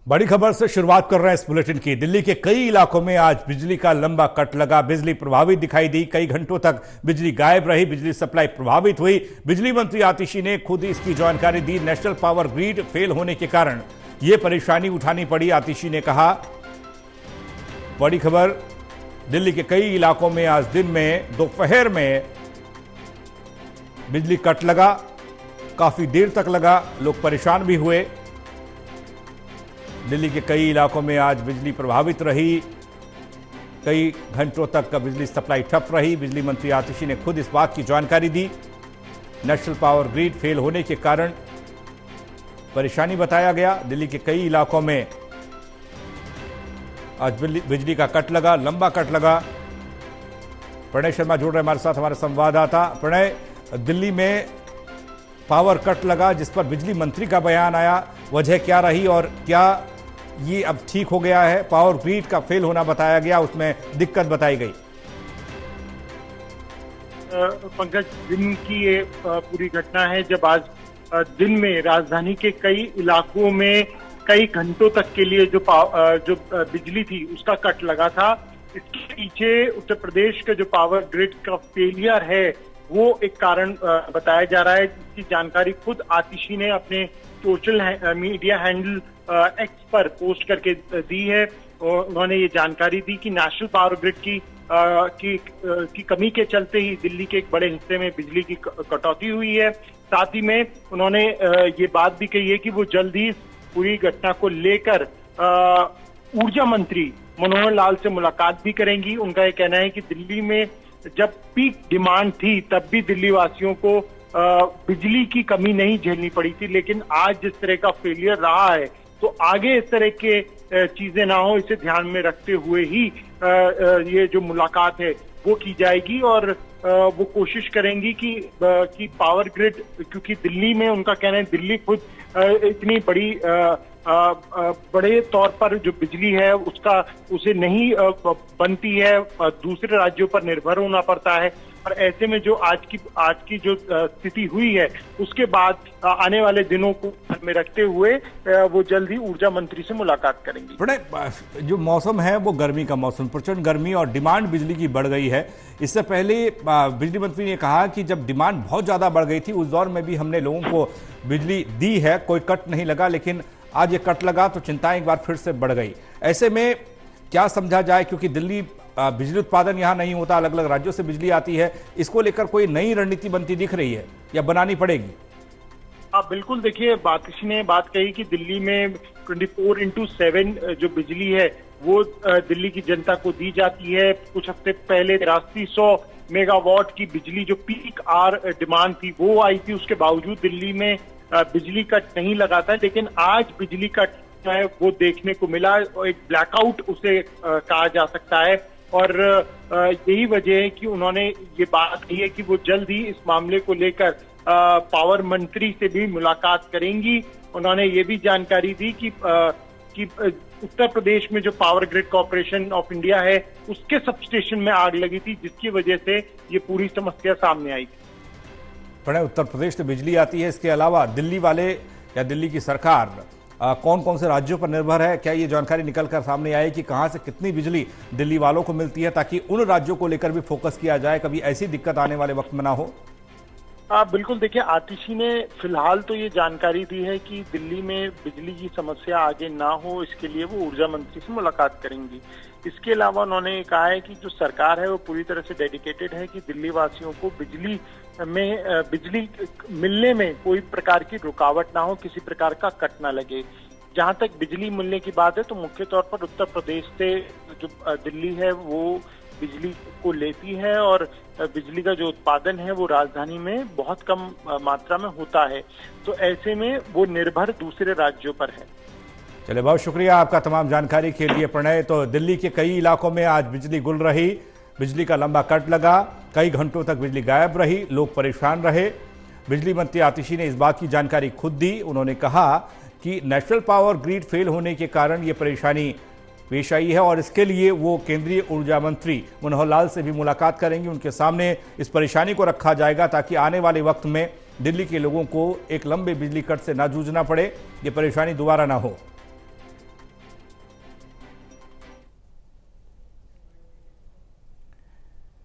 बड़ी खबर से शुरुआत कर रहे हैं इस बुलेटिन की। दिल्ली के कई इलाकों में आज बिजली का लंबा कट लगा। बिजली प्रभावित दिखाई दी, कई घंटों तक बिजली गायब रही, बिजली सप्लाई प्रभावित हुई। बिजली मंत्री आतिशी ने खुद इसकी जानकारी दी। नेशनल पावर ग्रिड फेल होने के कारण यह परेशानी उठानी पड़ी। आतिशी ने कहा, बड़ी खबर, दिल्ली के कई इलाकों में आज दिन में दोपहर में बिजली कट लगा, काफी देर तक लगा, लोग परेशान भी हुए। दिल्ली के कई इलाकों में आज बिजली प्रभावित रही, कई घंटों तक का बिजली सप्लाई ठप रही। बिजली मंत्री आतिशी ने खुद इस बात की जानकारी दी। नेशनल पावर ग्रिड फेल होने के कारण परेशानी बताया गया। दिल्ली के कई इलाकों में आज बिजली का कट लगा, लंबा कट लगा। प्रणय शर्मा जुड़ रहे हमारे साथ, हमारे संवाददाता। प्रणय, दिल्ली में पावर कट लगा जिस पर बिजली मंत्री का बयान आया, वजह क्या रही और क्या ये अब ठीक हो गया है? पावर ग्रिड का फेल होना बताया गया, उसमें दिक्कत बताई गई। पंकज, दिन की ये पूरी घटना है जब आज दिन में राजधानी के कई इलाकों में कई घंटों तक के लिए जो बिजली थी उसका कट लगा था। इसके पीछे उत्तर प्रदेश का जो पावर ग्रिड का फेलियर है वो एक कारण बताया जा रहा है, जिसकी जानकारी खुद आतिशी ने अपने सोशल मीडिया हैंडल एक्स पर पोस्ट करके दी है। और उन्होंने ये जानकारी दी कि नेशनल पावर ग्रिड की कमी के चलते ही दिल्ली के एक बड़े हिस्से में बिजली की कटौती हुई है। साथ ही में उन्होंने ये बात भी कही है कि वो जल्द ही पूरी घटना को लेकर ऊर्जा मंत्री मनोहर लाल से मुलाकात भी करेंगी। उनका ये कहना है कि दिल्ली में जब पीक डिमांड थी तब भी दिल्ली वासियों को बिजली की कमी नहीं झेलनी पड़ी थी, लेकिन आज जिस तरह का फेलियर रहा है तो आगे इस तरह के चीजें ना हो, इसे ध्यान में रखते हुए ही ये जो मुलाकात है वो की जाएगी। और वो कोशिश करेंगी कि पावर ग्रिड, क्योंकि दिल्ली में उनका कहना है दिल्ली खुद इतनी बड़े तौर पर जो बिजली है उसे नहीं बनती है, दूसरे राज्यों पर निर्भर होना पड़ता है। और ऐसे में जो आज की जो स्थिति हुई है उसके बाद आने वाले दिनों को ध्यान में रखते हुए वो जल्द ही ऊर्जा मंत्री से मुलाकात करेंगी। बड़े जो मौसम है वो गर्मी का मौसम, प्रचंड गर्मी और डिमांड बिजली की बढ़ गई है। इससे पहले बिजली मंत्री ने कहा कि जब डिमांड बहुत ज्यादा बढ़ गई थी उस दौर में भी हमने लोगों को बिजली दी है, कोई कट नहीं लगा, लेकिन आज ये कट लगा तो चिंताएं एक बार फिर से बढ़ गई। ऐसे में क्या समझा जाए, क्योंकि दिल्ली बिजली उत्पादन यहां नहीं होता, अलग अलग राज्यों से बिजली आती है, इसको लेकर कोई नई रणनीति बनती दिख रही है या बनानी पड़ेगी? हाँ बिल्कुल, देखिए आतिशी ने बात कही कि दिल्ली में 24/7 जो बिजली है वो दिल्ली की जनता को दी जाती है। कुछ हफ्ते पहले 8300 मेगावाट की बिजली जो पीक आवर डिमांड थी वो आई थी, उसके बावजूद दिल्ली में बिजली कट नहीं लगा था। लेकिन आज बिजली कट है वो देखने को मिला, एक ब्लैकआउट उसे कहा जा सकता है। और यही वजह है कि उन्होंने ये बात की है कि वो जल्द ही इस मामले को लेकर पावर मंत्री से भी मुलाकात करेंगी। उन्होंने ये भी जानकारी दी कि उत्तर प्रदेश में जो power grid corporation of India है उसके सबस्टेशन में आग लगी थी, जिसकी वजह से ये पूरी समस्या सामने आई थी। प्रणय, उत्तर प्रदेश से बिजली आती है, इसके अलावा दिल्ली वाले या दिल्ली की सरकार कौन कौन से राज्यों पर निर्भर है? क्या ये जानकारी निकल कर सामने आई कि कहां से कितनी बिजली दिल्ली वालों को मिलती है, ताकि उन राज्यों को लेकर भी फोकस किया जाए, कभी ऐसी दिक्कत आने वाले वक्त में ना हो? बिल्कुल, देखिए आतिशी ने फिलहाल तो ये जानकारी दी है कि दिल्ली में बिजली की समस्या आगे ना हो, इसके लिए वो ऊर्जा मंत्री से मुलाकात करेंगी। इसके अलावा उन्होंने कहा है कि जो सरकार है वो पूरी तरह से डेडिकेटेड है कि दिल्ली वासियों को बिजली मिलने में कोई प्रकार की रुकावट ना हो, किसी प्रकार का कट ना लगे। जहां तक बिजली मिलने की बात है तो मुख्य तौर पर उत्तर प्रदेश से जो दिल्ली है वो बिजली को लेती है और बिजली का जो उत्पादन है वो राजधानी में बहुत कम मात्रा में होता है, तो ऐसे में वो निर्भर दूसरे राज्यों पर है। चलिए, बहुत शुक्रिया आपका तमाम जानकारी के लिए प्रणय। तो दिल्ली के कई इलाकों में आज बिजली गुल रही, बिजली का लंबा कट लगा, कई घंटों तक बिजली गायब रही, लोग परेशान रहे। बिजली मंत्री आतिशी ने इस बात की जानकारी खुद दी। उन्होंने कहा कि नेशनल पावर ग्रिड फेल होने के कारण ये परेशानी पेश आई है और इसके लिए वो केंद्रीय ऊर्जा मंत्री मनोहर लाल से भी मुलाकात करेंगे। उनके सामने इस परेशानी को रखा जाएगा ताकि आने वाले वक्त में दिल्ली के लोगों को एक लंबे बिजली कट से ना जूझना पड़े, ये परेशानी दोबारा ना हो।